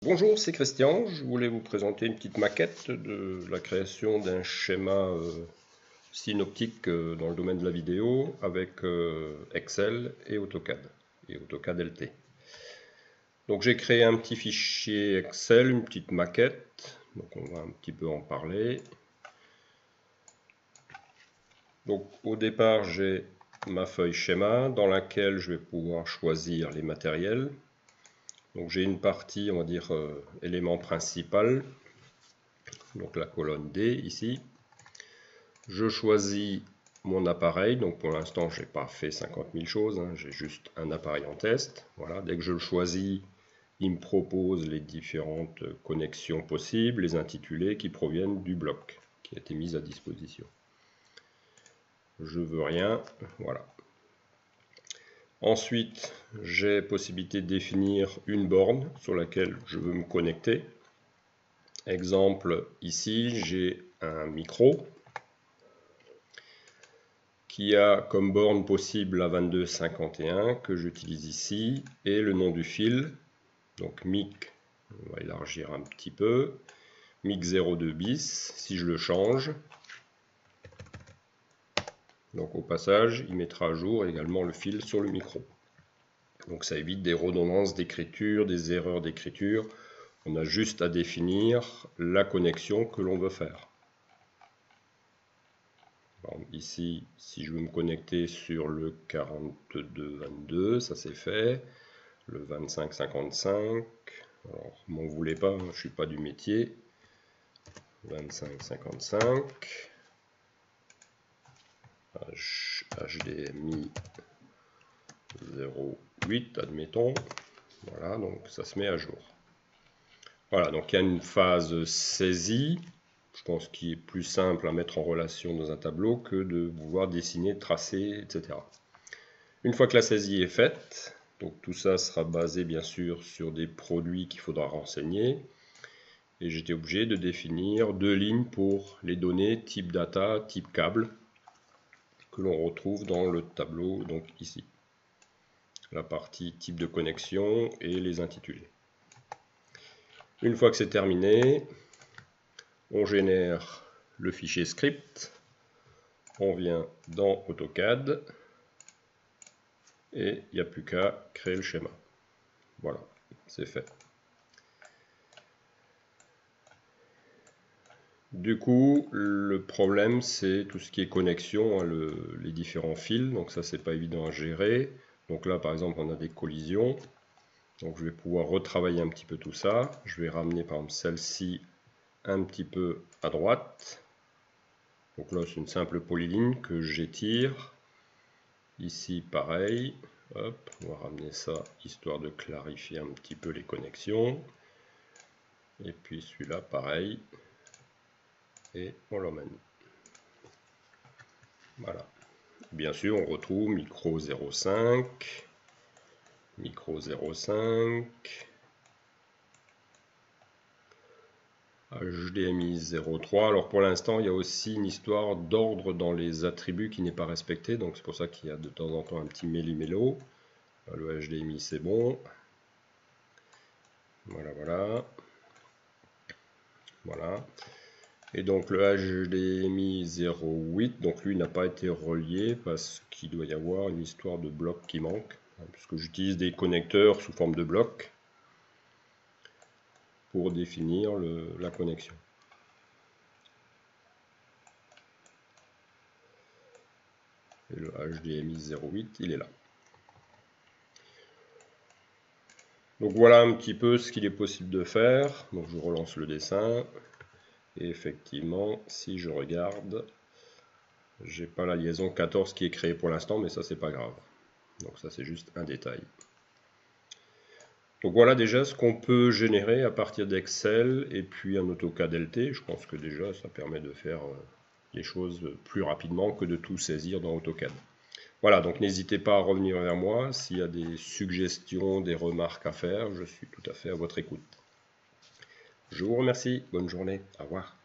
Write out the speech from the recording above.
Bonjour, c'est Christian. Je voulais vous présenter une petite maquette de la création d'un schéma synoptique dans le domaine de la vidéo avec Excel et AutoCAD LT. Donc j'ai créé un petit fichier Excel, une petite maquette. Donc on va un petit peu en parler. Donc au départ j'ai ma feuille schéma dans laquelle je vais pouvoir choisir les matériels. Donc j'ai une partie, on va dire, élément principal, donc la colonne D ici. Je choisis mon appareil, donc pour l'instant je n'ai pas fait 50 000 choses, hein, j'ai juste un appareil en test. Voilà, dès que je le choisis, il me propose les différentes connexions possibles, les intitulés qui proviennent du bloc qui a été mis à disposition. Je veux rien, voilà. Ensuite, j'ai possibilité de définir une borne sur laquelle je veux me connecter. Exemple, ici, j'ai un micro qui a comme borne possible la 2251 que j'utilise ici et le nom du fil, donc MIC, on va élargir un petit peu, MIC 02 bis, si je le change. Donc au passage, il mettra à jour également le fil sur le micro. Donc ça évite des redondances d'écriture, des erreurs d'écriture. On a juste à définir la connexion que l'on veut faire. Ici, si je veux me connecter sur le 4222, ça c'est fait. Le 2555, alors m'en voulez pas, je ne suis pas du métier. 2555. HDMI 08, admettons. Voilà, donc ça se met à jour. Voilà, donc il y a une phase saisie. Je pense qu'il est plus simple à mettre en relation dans un tableau que de pouvoir dessiner, tracer, etc. Une fois que la saisie est faite, donc tout ça sera basé bien sûr sur des produits qu'il faudra renseigner. Et j'étais obligé de définir deux lignes pour les données type data, type câble, que l'on retrouve dans le tableau, donc ici. La partie type de connexion et les intitulés. Une fois que c'est terminé, on génère le fichier script, on vient dans AutoCAD et il n'y a plus qu'à créer le schéma. Voilà, c'est fait. Du coup, le problème c'est tout ce qui est connexion, hein, les différents fils, donc ça c'est pas évident à gérer. Donc là par exemple on a des collisions, donc je vais pouvoir retravailler un petit peu tout ça. Je vais ramener par exemple celle-ci un petit peu à droite. Donc là c'est une simple polyligne que j'étire. Ici pareil, hop, on va ramener ça histoire de clarifier un petit peu les connexions. Et puis celui-là pareil. Et on l'emmène. Voilà. Bien sûr, on retrouve micro 0,5, micro 0,5, HDMI 0,3. Alors pour l'instant, il y a aussi une histoire d'ordre dans les attributs qui n'est pas respecté. Donc c'est pour ça qu'il y a de temps en temps un petit méli-mélo. Le HDMI, c'est bon. Voilà, voilà. Voilà. Et donc le HDMI 0.8, donc lui n'a pas été relié parce qu'il doit y avoir une histoire de bloc qui manque, puisque j'utilise des connecteurs sous forme de blocs pour définir la connexion. Et le HDMI 0.8, il est là. Donc voilà un petit peu ce qu'il est possible de faire. Donc je relance le dessin. Et effectivement, si je regarde, j'ai pas la liaison 14 qui est créée pour l'instant, mais ça c'est pas grave. Donc ça c'est juste un détail. Donc voilà déjà ce qu'on peut générer à partir d'Excel et puis un AutoCAD LT. Je pense que déjà ça permet de faire les choses plus rapidement que de tout saisir dans AutoCAD. Voilà, donc n'hésitez pas à revenir vers moi s'il y a des suggestions, des remarques à faire. Je suis tout à fait à votre écoute. Je vous remercie. Bonne journée. Au revoir.